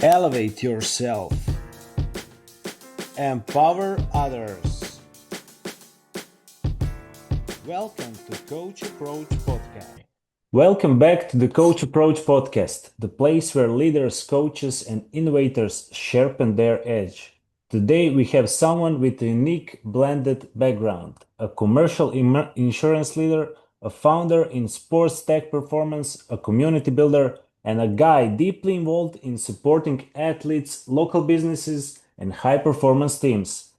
Elevate yourself. Empower others. Welcome to Coach Approach Podcast. Welcome back to the Coach Approach Podcast, the place where leaders, coaches, and innovators sharpen their edge. Today we have someone with a unique blended background, a commercial insurance leader, a founder in sports tech performance, a community builder, and a guy deeply involved in supporting athletes, local businesses, and high performance teams.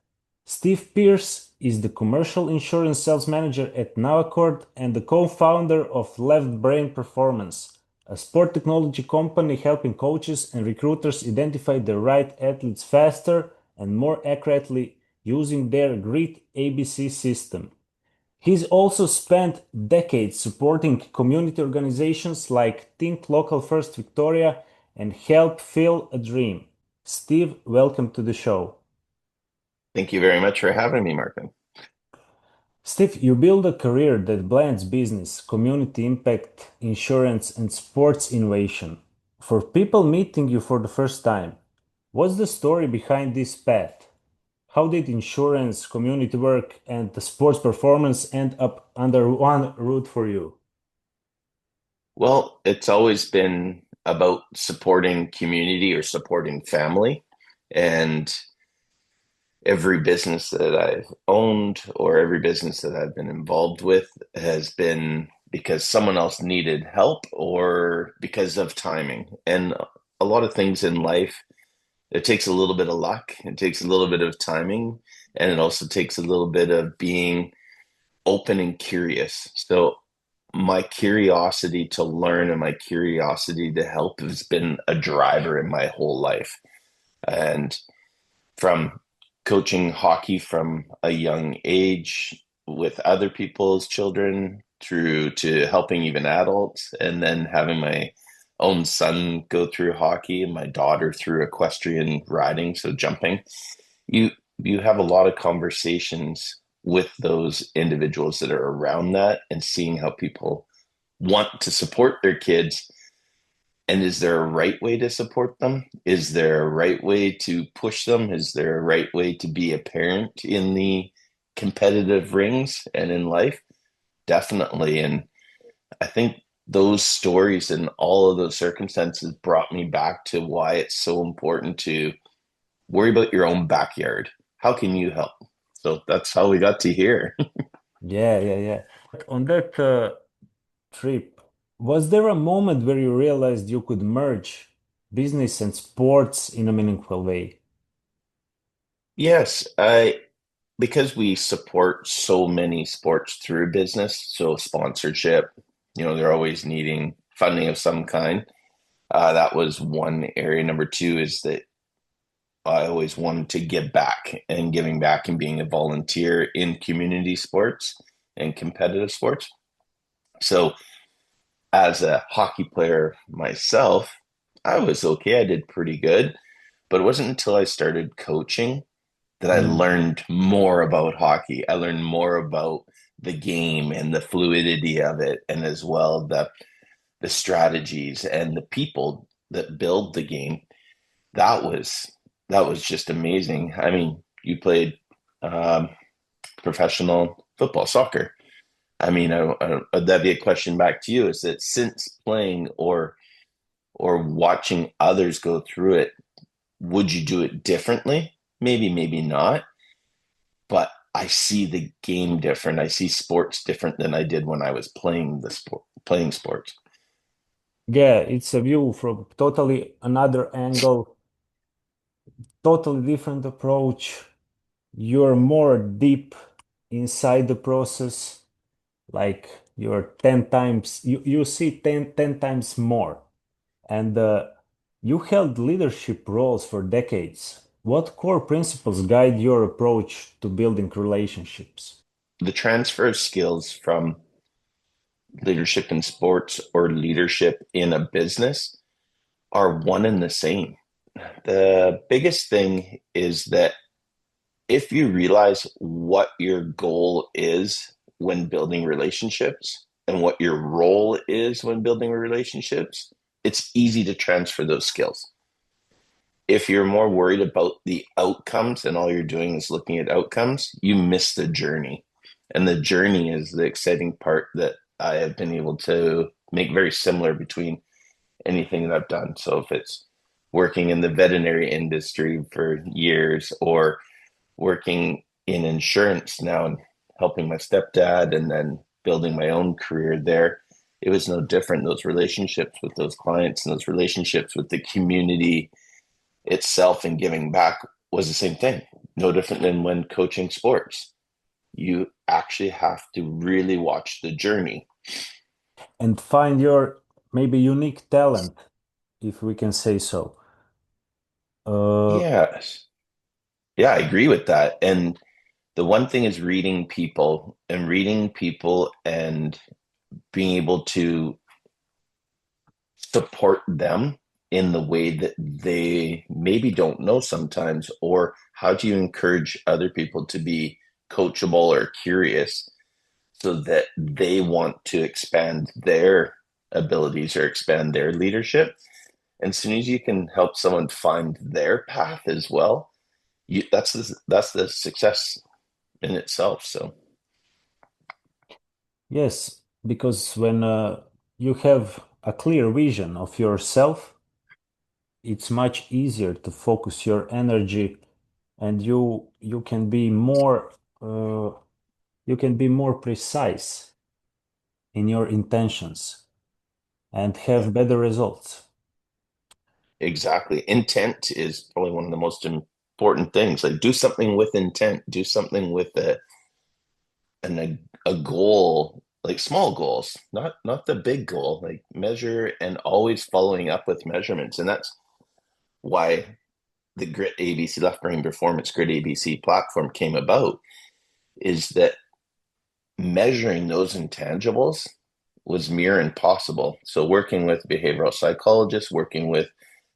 Steve Pearce is the commercial insurance sales manager at Navacord and the co-founder of Left Brain Performance, a sport technology company helping coaches and recruiters identify the right athletes faster and more accurately using their GRIT ABC system. He's also spent decades supporting community organizations like Think Local First Victoria and Help Fill a Dream. Steve, welcome to the show. Thank you very much for having me, Marko. Steve, you build a career that blends business, community impact, insurance, and sports innovation. For people meeting you for the first time, what's the story behind this path? How did insurance, community work, and the sports performance end up under one roof for you? Well, it's always been about supporting community or supporting family. And every business that I've owned or every business that I've been involved with has been because someone else needed help or because of timing. And a lot of things in life, it takes a little bit of luck, it takes a little bit of timing, and it also takes a little bit of being open and curious. So my curiosity to learn and my curiosity to help has been a driver in my whole life. And from coaching hockey from a young age with other people's children through to helping even adults, and then having my own son go through hockey and my daughter through equestrian riding, so jumping. You you have a lot of conversations with those individuals that are around that and seeing how people want to support their kids. And is there a right way to support them? Is there a right way to push them? Is there a right way to be a parent in the competitive rings and in life? Definitely. And I think those stories and all of those circumstances brought me back to why it's so important to worry about your own backyard. How can you help? So that's how we got to here. Yeah. On that trip, was there a moment where you realized you could merge business and sports in a meaningful way? Yes, I because we support so many sports through business, so sponsorship, they're always needing funding of some kind. That was one area. Number two is that I always wanted to give back, and giving back and being a volunteer in community sports and competitive sports. So, as a hockey player myself, I was okay. I did pretty good, but it wasn't until I started coaching that I Mm. learned more about hockey. I learned more about the game and the fluidity of it, and as well the strategies and the people that build the game. That was that was just amazing. I mean, you played um, professional football, soccer. I mean, that'd be a question back to you. Is that since playing or watching others go through it, would you do it differently? Maybe, maybe not. But I see the game different. I see sports different than I did when I was playing sports. Yeah, it's a view from totally another angle, totally different approach. You're more deep inside the process, like you're 10 times, you see ten times more. And you held leadership roles for decades. What core principles guide your approach to building relationships? The transfer of skills from leadership in sports or leadership in a business are one and the same. The biggest thing is that if you realize what your goal is when building relationships and what your role is when building relationships, it's easy to transfer those skills. if you're more worried about the outcomes and all you're doing is looking at outcomes, you miss the journey. And the journey is the exciting part that I have been able to make very similar between anything that I've done. So if it's working in the veterinary industry for years or working in insurance now and helping my stepdad and then building my own career there, it was no different. Those relationships with those clients and those relationships with the community itself and giving back was the same thing. No different than when coaching sports. You actually have to really watch the journey. And find your maybe unique talent, if we can say so. Uh, Yes. Yeah, I agree with that. And the one thing is reading people and being able to support them in the way that they maybe don't know sometimes, or how do you encourage other people to be coachable or curious so that they want to expand their abilities or expand their leadership. And as soon as you can help someone find their path as well, that's the success in itself. So yes, because when you have a clear vision of yourself, it's much easier to focus your energy, and you can be more uh, you can be more precise in your intentions and yeah, have better results. exactly. Intent is probably one of the most important things. Like do something with intent, do something with a goal, like small goals, not the big goal, like measure and always following up with measurements. And that's why the Grit ABC Left Brain Performance Grit ABC platform came about, is that measuring those intangibles was near impossible. So working with behavioral psychologists, working with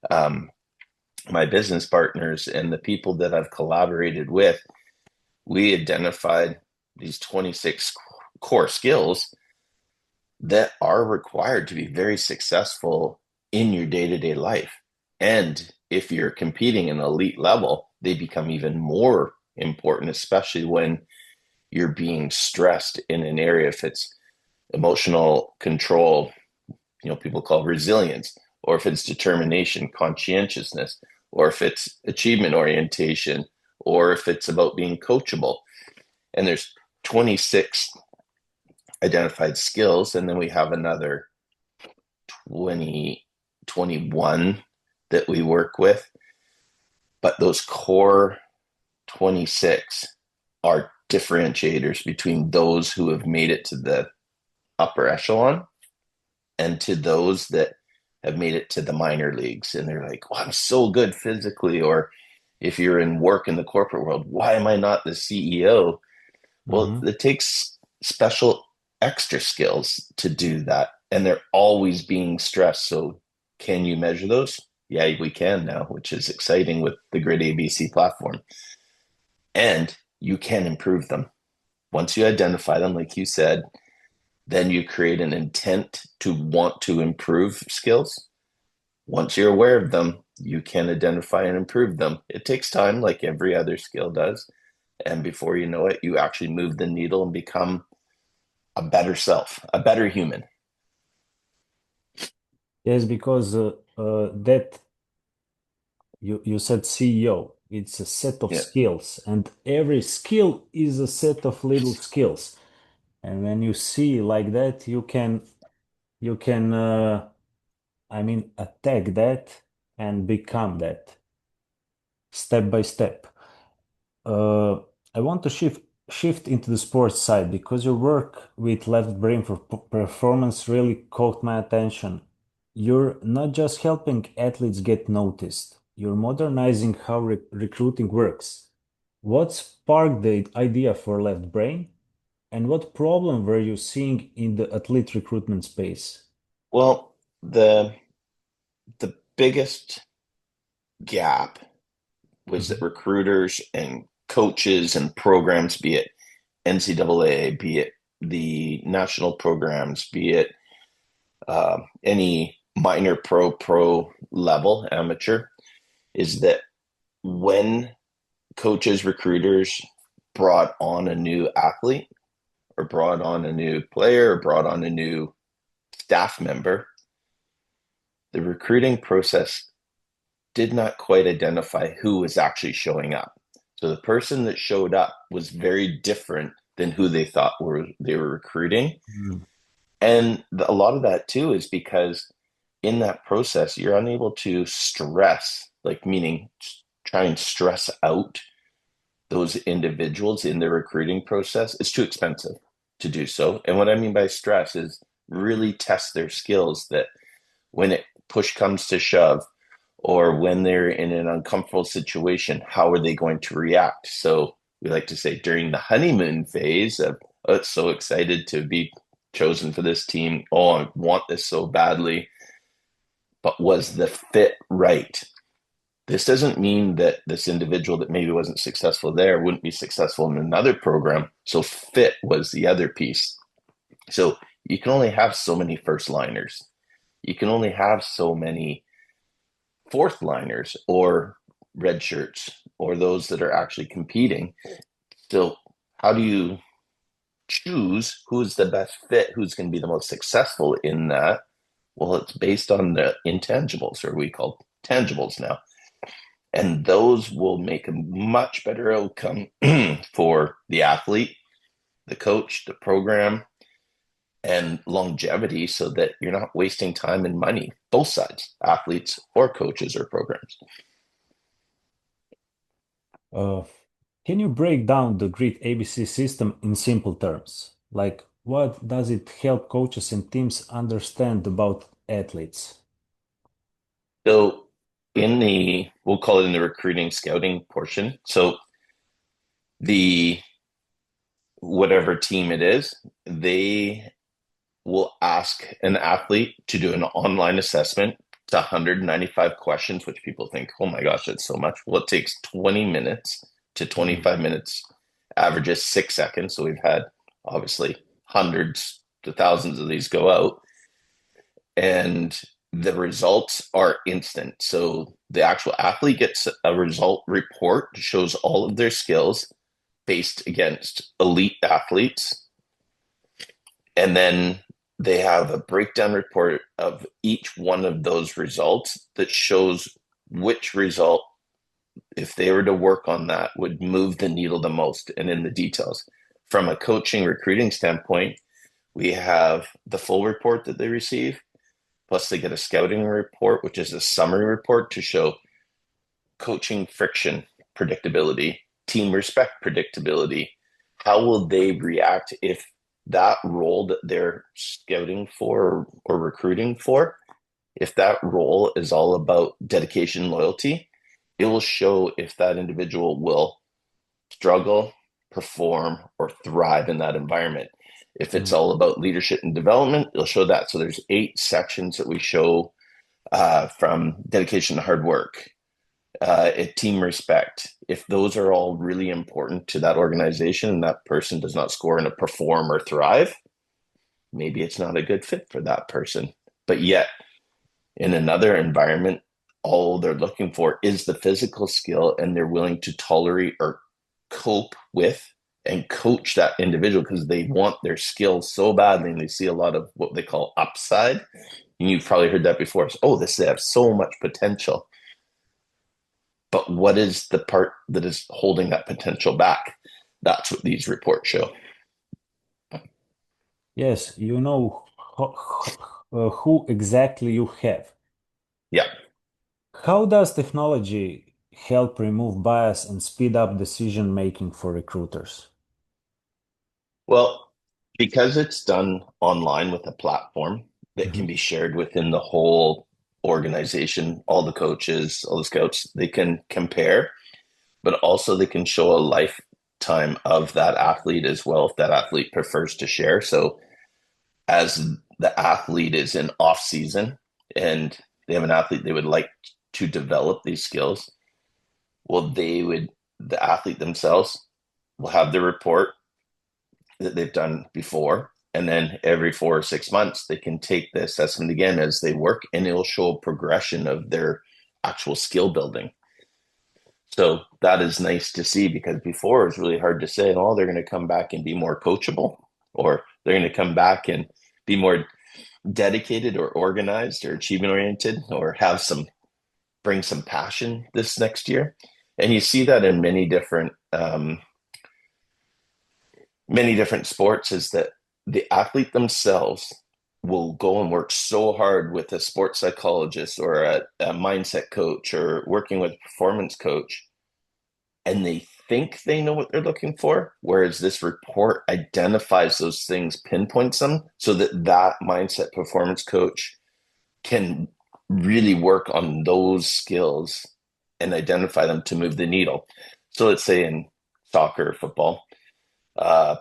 um, my business partners and the people that I've collaborated with, we identified these 26 core skills that are required to be very successful in your day-to-day life. And if you're competing in elite level, they become even more important, especially when you're being stressed in an area. If it's emotional control, people call resilience, or if it's determination, conscientiousness, or if it's achievement orientation, or if it's about being coachable. And there's 26 identified skills, and then we have another 20, 21 that we work with. But those core 26 are differentiators between those who have made it to the upper echelon and to those that have made it to the minor leagues. And they're like, oh, I'm so good physically. Or if you're in work in the corporate world, why am I not the CEO? Well, Mhm. it takes special extra skills to do that. And they're always being stressed. So can you measure those? Yeah, we can now, which is exciting with the Grid ABC platform. And you can improve them. Once you identify them, like you said, then you create an intent to want to improve skills. Once you're aware of them, you can identify and improve them. It takes time, like every other skill does. And before you know it, you actually move the needle and become a better self, a better human. Yes, because that you said CEO, it's a set of Yeah, skills, and every skill is a set of little skills. And when you see like that, you can I mean attack that and become that step by step. Uh, I want to shift into the sports side because your work with left brain for performance really caught my attention. You're not just helping athletes get noticed, you're modernizing how recruiting works. What sparked the idea for left brain, and what problem were you seeing in the athlete recruitment space? well, the biggest gap was that Mhm. recruiters and coaches and programs, be it NCAA, be it the national programs, be it any minor pro level amateur, is that when coaches, recruiters brought on a new athlete or brought on a new player or brought on a new staff member, the recruiting process did not quite identify who was actually showing up. So the person that showed up was very different than who they thought they were recruiting. Mm. And a lot of that too is because in that process, you're unable to stress, like meaning try and stress out those individuals in the recruiting process. It's too expensive to do so. And what I mean by stress is really test their skills that when it push comes to shove, or when they're in an uncomfortable situation, how are they going to react? So we like to say during the honeymoon phase of, oh, it's so excited to be chosen for this team. Oh, I want this so badly. But was the fit right? This doesn't mean that this individual that maybe wasn't successful there wouldn't be successful in another program. So fit was the other piece. So you can only have so many first liners. You can only have so many fourth liners or red shirts or those that are actually competing. So how do you choose who's the best fit, who's going to be the most successful in that? Well, it's based on the intangibles, or we call tangibles now. And those will make a much better outcome for the athlete, the coach, the program, and longevity so that you're not wasting time and money, both sides, athletes or coaches or programs. Uh, can you break down the grid ABC system in simple terms? Like, what does it help coaches and teams understand about athletes? So we'll call it in the recruiting scouting portion. So the whatever team it is, they will ask an athlete to do an online assessment. It's 195 questions, which people think, oh my gosh, that's so much. Well, it takes 20 minutes to Mm. 25 minutes, averages 6 seconds. So we've had obviously hundreds to thousands of these go out, and the results are instant. So the actual athlete gets a result report, shows all of their skills based against elite athletes, and then they have a breakdown report of each one of those results that shows which result, if they were to work on that, would move the needle the most and in the details. From a coaching recruiting standpoint, we have the full report that they receive, plus they get a scouting report, which is a summary report to show coaching friction predictability, team respect predictability. How will they react if that role that they're scouting for or recruiting for, if that role is all about dedication, loyalty, it will show if that individual will struggle, perform, or thrive in that environment. If it's Mm. all about leadership and development, it'll show that. So there's 8 sections that we show from dedication to hard work, team respect. If those are all really important to that organization and that person does not score and perform or thrive, maybe it's not a good fit for that person. But yet, in another environment, all they're looking for is the physical skill and they're willing to tolerate or cope with and coach that individual because they want their skills so badly and they see a lot of what they call upside. And you've probably heard that before. It's, oh, they have so much potential. But what is the part that is holding that potential back? That's what these reports show. Yes, you know who exactly you have. Yeah. How does technology help remove bias and speed up decision making for recruiters? Well, because it's done online with a platform that can Mhm. be shared within the whole organization, all the coaches, all the scouts, they can compare, but also they can show a lifetime of that athlete as well if that athlete prefers to share. So as the athlete is in off season and they have an athlete they would like to develop these skills, well, the athlete themselves will have the report that they've done before. And then every 4 or 6 months, they can take the assessment again as they work, and it'll show a progression of their actual skill building. So that is nice to see because before it was really hard to say, oh, they're going to come back and be more coachable, or they're going to come back and be more dedicated or organized or achievement oriented or have some bring some passion this next year. And you see that in many different sports is that the athlete themselves will go and work so hard with a sports psychologist or a mindset coach or working with a performance coach, and they think they know what they're looking for, whereas this report identifies those things, pinpoints them, so that that mindset performance coach can really work on those skills and identify them to move the needle. So let's say in soccer or football, uh,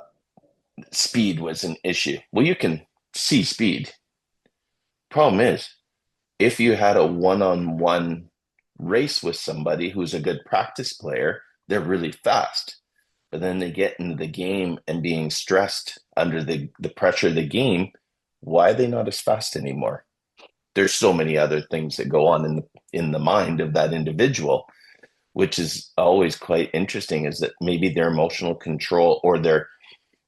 speed was an issue. Well, you can see speed. Problem is, if you had a one-on-one race with somebody who's a good practice player, they're really fast. But then they get into the game and being stressed under the pressure of the game, why are they not as fast anymore? There's so many other things that go on in the mind of that individual, which is always quite interesting, is that maybe their emotional control or their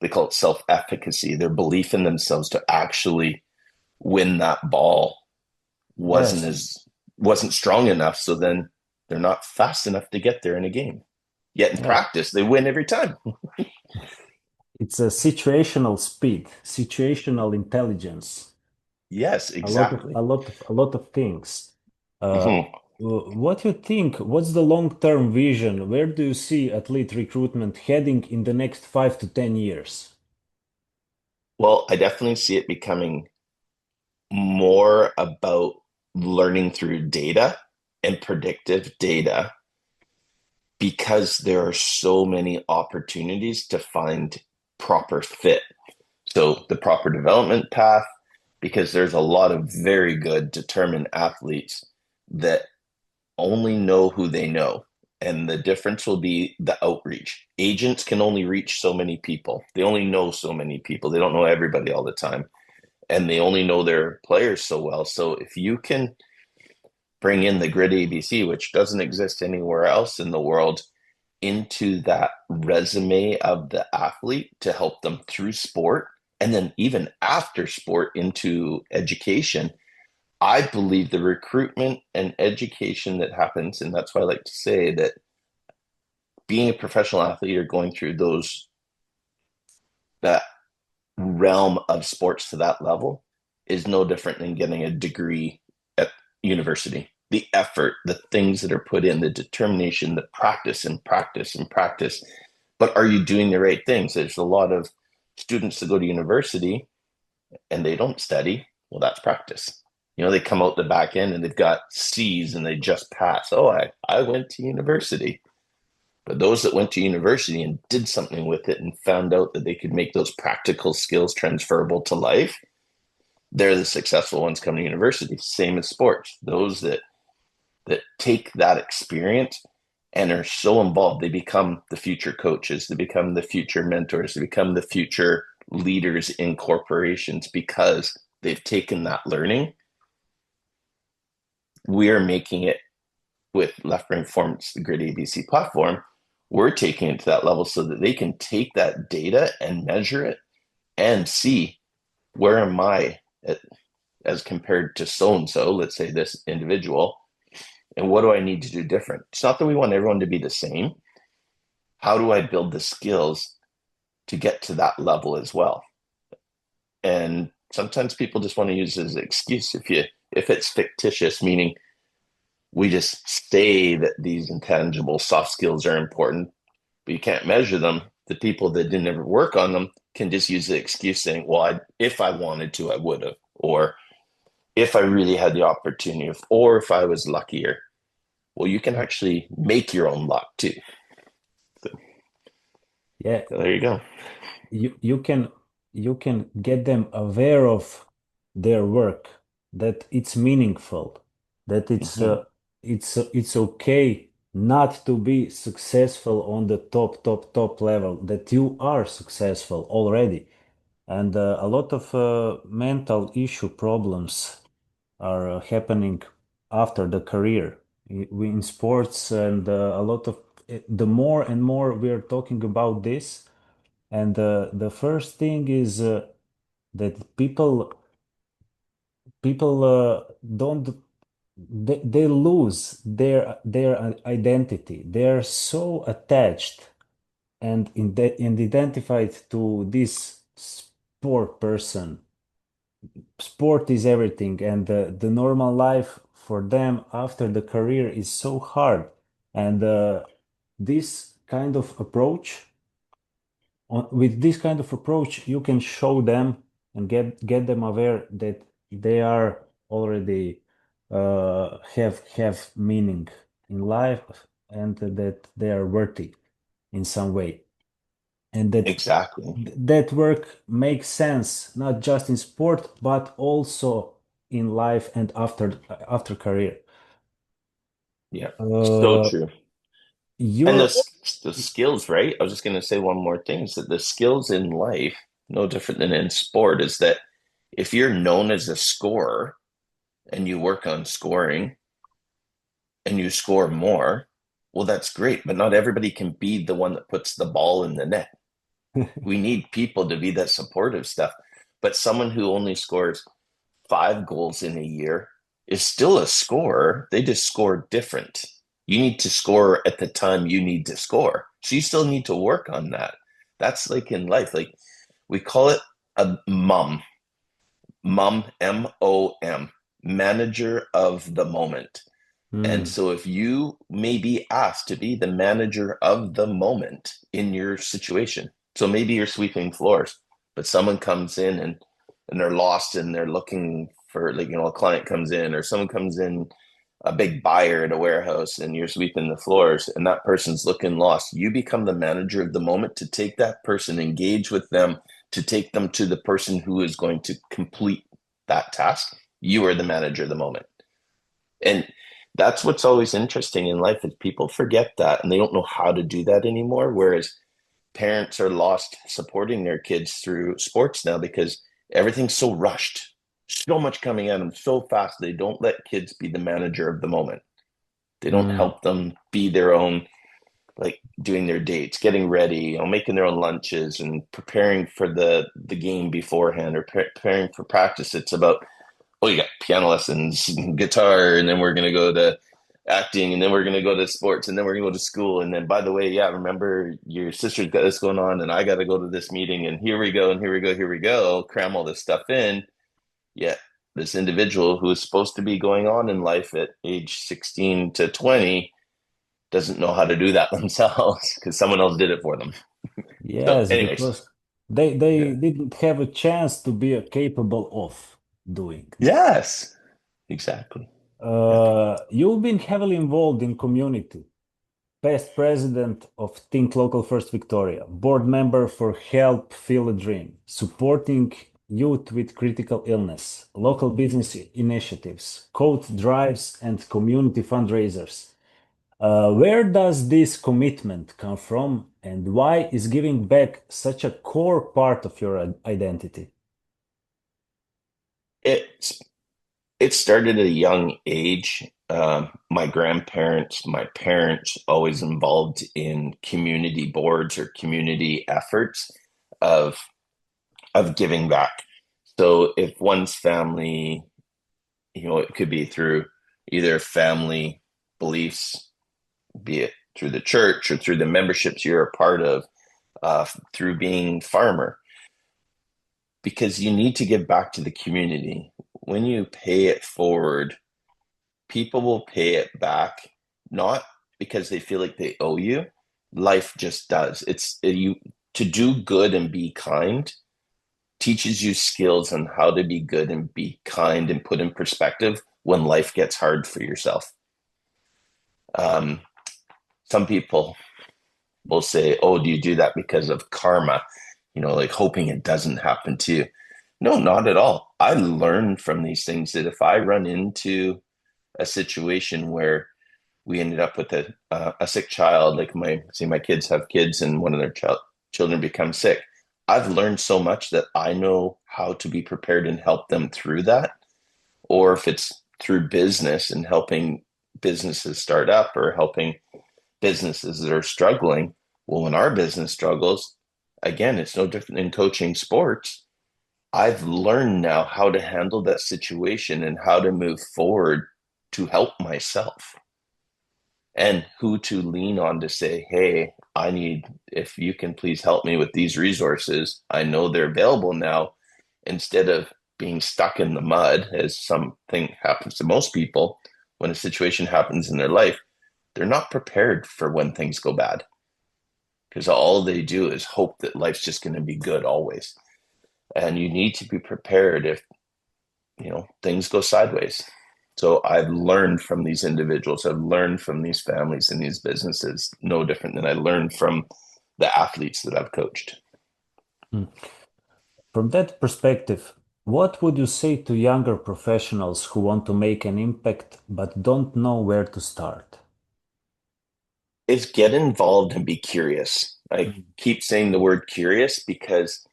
they call it self-efficacy, their belief in themselves to actually win that ball wasn't Yes, as wasn't strong enough. So then they're not fast enough to get there in a game. Yet in yes. practice, they win every time. It's a situational speed, situational intelligence, Yes, a exactly. lot of things. Uh, Mhm. what do you think? What's the long-term vision? Where do you see athlete recruitment heading in the next 5 to 10 years? Well, I definitely see it becoming more about learning through data and predictive data because there are so many opportunities to find proper fit. So the proper development path, because there's a lot of very good, determined athletes that only know who they know. And the difference will be the outreach. Agents can only reach so many people. They only know so many people. They don't know everybody all the time. And they only know their players so well. So if you can bring in the grid ABC, which doesn't exist anywhere else in the world, into that resume of the athlete to help them through sport, and then even after sport into education, I believe the recruitment and education that happens, and that's why I like to say that being a professional athlete or going through that realm of sports to that level is no different than getting a degree at university. The effort, the things that are put in, the determination, the practice and practice and practice. But are you doing the right things? There's a lot of students that go to university and they don't study. Well, that's practice. They come out the back end and they've got C's and they just pass. Oh, I went to university. But those that went to university and did something with it and found out that they could make those practical skills transferable to life, they're the successful ones coming to university. Same as sports. Those that take that experience and are so involved, they become the future coaches, they become the future mentors, they become the future leaders in corporations because they've taken that learning. We are making it with Left Brain Performance, the Grid ABC platform. We're taking it to that level so that they can take that data and measure it and see where am I at, as compared to so and so, let's say this individual, and what do I need to do different? It's not that we want everyone to be the same. How do I build the skills to get to that level as well? And sometimes people just want to use it as an excuse if it's fictitious, meaning we just say that these intangible soft skills are important, but you can't measure them. The people that didn't ever work on them can just use the excuse saying, well, if I wanted to, I would have, or if I really had the opportunity, or if I was luckier. Well, you can actually make your own luck too. So, Yeah, so there you go. you can get them aware of their work, that it's meaningful, that Mm-hmm. it's okay not to be successful on the top level, that you are successful already. And a lot of mental issue problems are happening after the career. we in sports, and a lot of the more and more we're talking about this, and the first thing is that people don't they lose their identity. They're so attached and identified to this sport person. Sport is everything, and the normal life for them after the career is so hard. And this kind of approach, with this kind of approach, you can show them and get them aware that they are already have meaning in life, and that they are worthy in some way, and that Exactly. that work makes sense not just in sport but also in life and after career. Yeah. So Uh, true. And you're the skills, right? I was just going to say one more thing is that the skills in life, no different than in sport, is that if you're known as a scorer and you work on scoring and you score more, well, that's great. But not everybody can be the one that puts the ball in the net. We need people to be that supportive stuff. But someone who only scores 5 goals in a year is still a scorer. They just score different. You need to score at the time you need to score. So you still need to work on that. That's like in life. Like we call it a MOM, manager of the moment. And Hmm. so if you may be asked to be the manager of the moment in your situation, so maybe you're sweeping floors, but someone comes in and they're lost and they're looking for, like, a client comes in, or someone comes in, a big buyer at a warehouse, and you're sweeping the floors and that person's looking lost. You become the manager of the moment to take that person, engage with them, to take them to the person who is going to complete that task. You are the manager of the moment. And that's what's always interesting in life is people forget that and they don't know how to do that anymore. Whereas parents are lost supporting their kids through sports now because everything's so rushed, so much coming at them so fast. They don't let kids be the manager of the moment. They don't Hmm. help them be their own, like doing their dates, getting ready, making their own lunches and preparing for the game beforehand, or preparing for practice. It's about, oh, you got piano lessons, guitar, and then we're gonna go to acting, and then we're gonna go to sports, and then we're gonna go to school, and then by the way, yeah, remember your sister's got this going on, and I got to go to this meeting, and here we go, and here we go, here we go, cram all this stuff in. Yet this individual who is supposed to be going on in life at age 16 to 20 doesn't know how to do that themselves because someone else did it for them. So, Yes, anyways, because they yeah, didn't have a chance to be capable of doing. yes, exactly, yeah. You've been heavily involved in community, past president of Think Local First Victoria, board member for Help Feel a Dream, supporting youth with critical illness, local business initiatives, coat drives, and community fundraisers. Where does this commitment come from, and why is giving back such a core part of your identity? It's It started at a young age. My grandparents, my parents, always involved in community boards or community efforts of giving back. So if one's family, it could be through either family beliefs, be it through the church or through the memberships you're a part of, through being farmer, because you need to give back to the community. When you pay it forward, people will pay it back, not because they feel like they owe you. Life just does. It's you to do good and be kind teaches you skills on how to be good and be kind and put in perspective when life gets hard for yourself. Um, some people will say, "Oh, do you do that because of karma?" Like hoping it doesn't happen to you. No, not at all. I learned from these things that if I run into a situation where we ended up with a sick child, like my kids have kids and one of their children becomes sick. I've learned so much that I know how to be prepared and help them through that. Or if it's through business and helping businesses start up or helping businesses that are struggling. Well, when our business struggles, again, it's no different than coaching sports. I've learned now how to handle that situation and how to move forward to help myself and who to lean on to say, hey, I need, if you can please help me with these resources, I know they're available now, instead of being stuck in the mud, as something happens to most people when a situation happens in their life. They're not prepared for when things go bad because all they do is hope that life's just going to be good always. And you need to be prepared if, things go sideways. So I've learned from these individuals, I've learned from these families and these businesses, no different than I learned from the athletes that I've coached. Mm. From that perspective, what would you say to younger professionals who want to make an impact but don't know where to start? Is get involved and be curious. I Mm. keep saying the word curious because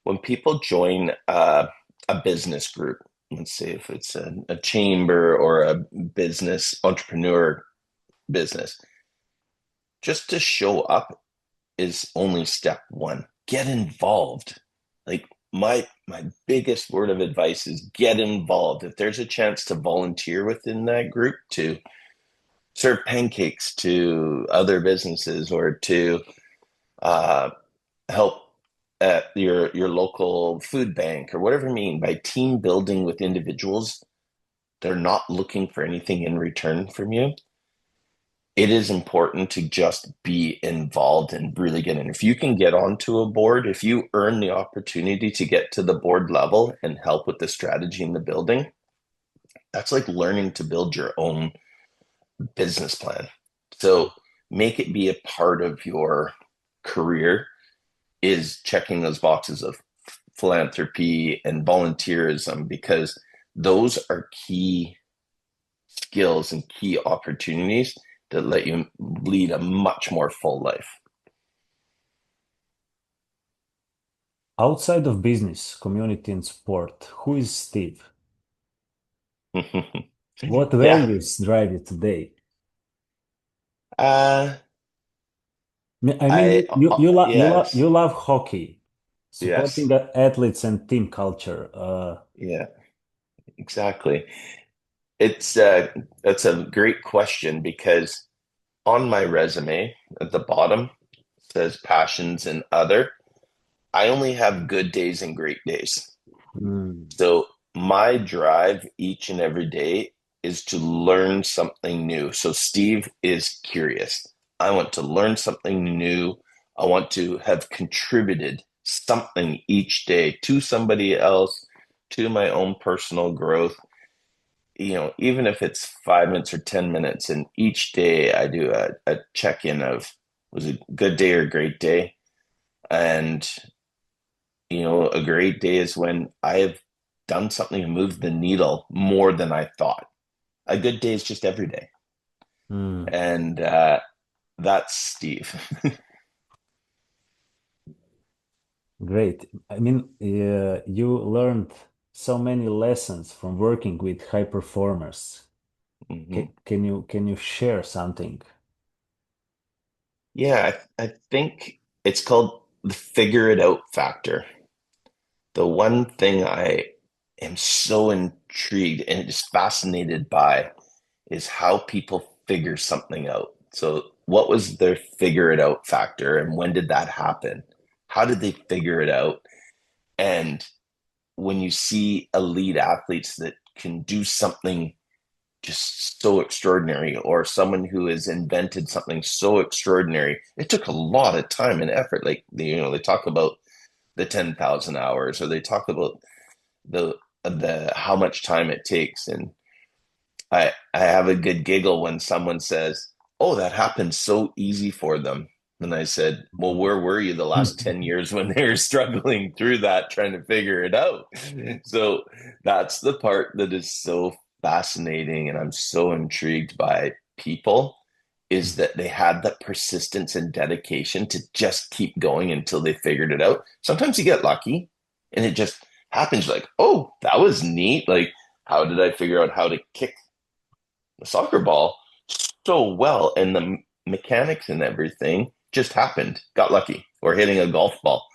when people join a business group, let's say if it's a chamber or a business entrepreneur business, just to show up is only step one. Get involved. Like my biggest word of advice is get involved. If there's a chance to volunteer within that group to serve pancakes to other businesses or to uh, help at your local food bank or whatever you mean by team building with individuals, they're not looking for anything in return from you. It is important to just be involved and really get in. If you can get onto a board, if you earn the opportunity to get to the board level and help with the strategy in the building, that's like learning to build your own business plan. So make it be a part of your career is checking those boxes of philanthropy and volunteerism because those are key skills and key opportunities that let you lead a much more full life. Outside of business, community, and sport, who is Steve? What Yeah. values drive you today? Uh, I mean, yes. you love hockey, supporting Yes. the athletes and team culture. Yeah, exactly. It's that's a great question because on my resume at the bottom says passions and other. I only have good days and great days. mm, So my drive each and every day is to learn something new. So Steve is curious. I want to learn something new. I want to have contributed something each day to somebody else, to my own personal growth. Even if it's 5 minutes or 10 minutes, and each day I do a check-in of was it a good day or a great day? And a great day is when I have done something and moved the needle more than I thought. A good day is just every day. mm, And that's Steve. great. I mean, you learned so many lessons from working with high performers. Mhm. Can you share something? Yeah, I think it's called the figure it out factor. The one thing I am so intrigued and just fascinated by is how people figure something out. So, what was their figure it out factor and when did that happen? How did they figure it out? And when you see elite athletes that can do something just so extraordinary, or someone who has invented something so extraordinary, it took a lot of time and effort. Like, they talk about the 10,000 hours, or they talk about the how much time it takes. And I have a good giggle when someone says, "Oh, that happened so easy for them." And I said, "Well, where were you the last 10 years when they were struggling through that, trying to figure it out?" So that's the part that is so fascinating, and I'm so intrigued by people is that they had that persistence and dedication to just keep going until they figured it out. Sometimes you get lucky and it just happens like, "Oh, that was neat. Like, how did I figure out how to kick the soccer ball?" so well, and the mechanics and everything just happened. Got lucky. Or hitting a golf ball.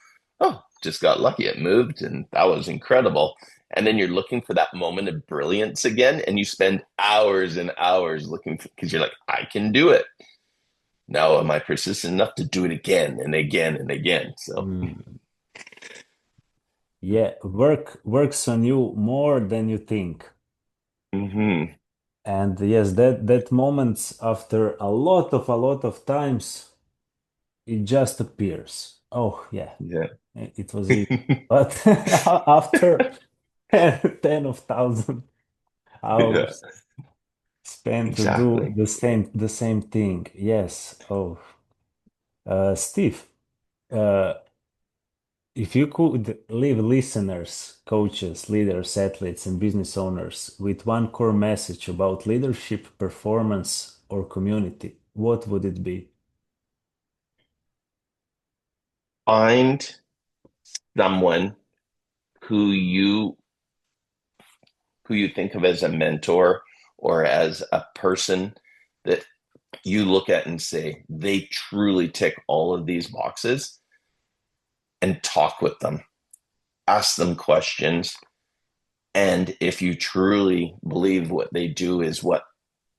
Oh, just got lucky. It moved, and that was incredible. And then you're looking for that moment of brilliance again, and you spend hours and hours looking for because you're like, I can do it. Now, am I persistent enough to do it again and again and again? So, Mm. Yeah, work works on you more than you think. hmm And yes, that moments after a lot of times it just appears. Oh yeah, yeah, it was easy. But after 10 of thousand yeah, hours spent to do exactly. the same thing. Yes. Oh, Steve, uh, if you could leave listeners, coaches, leaders, athletes, and business owners with one core message about leadership, performance, or community, what would it be? Find someone who you who you think of as a mentor or as a person that you look at and say they truly tick all of these boxes, and talk with them, ask them questions, and if you truly believe what they do is what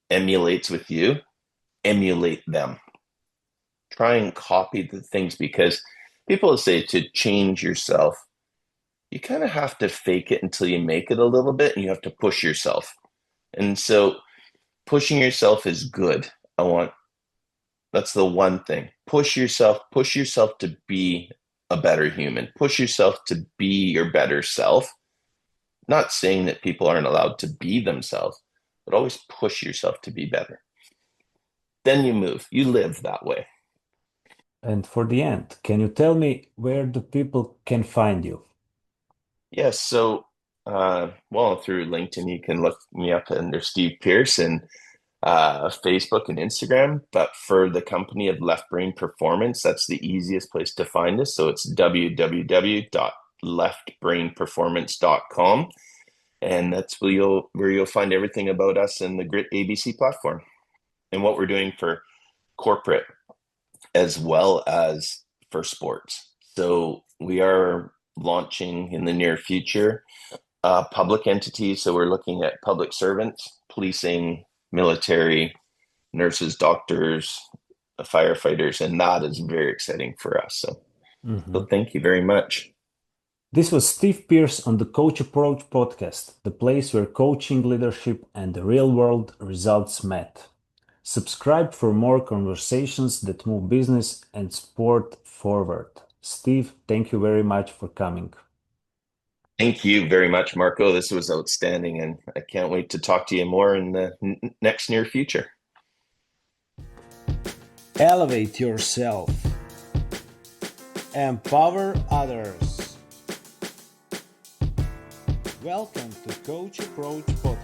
emulates with you, emulate them. Try and copy the things because people say to change yourself, you kind of have to fake it until you make it a little bit, and you have to push yourself. And so pushing yourself is good. I want That's the one thing. Push yourself to be a better human. Push yourself to be your better self. Not saying that people aren't allowed to be themselves, but always push yourself to be better. Then you move. You live that way. And for the end, can you tell me where the people can find you? Yes. So, well, through LinkedIn, you can look me up under Steve Pearce and Facebook and Instagram. But for the company of Left Brain Performance, that's the easiest place to find us. So it's www.leftbrainperformance.com. And that's where you'll find everything about us and the Grit ABC platform and what we're doing for corporate as well as for sports. So we are launching in the near future public entities. So we're looking at public servants, policing, military, nurses, doctors, firefighters, and that is very exciting for us. So Mhm. thank you very much. This was Steve Pearce on the Coach Approach podcast, the place where coaching, leadership, and the real world results met. Subscribe for more conversations that move business and sport forward. Steve, thank you very much for coming. Thank you very much, Marco. This was outstanding, and I can't wait to talk to you more in the next near future. Elevate yourself, empower others. Welcome to Coach Approach Podcast.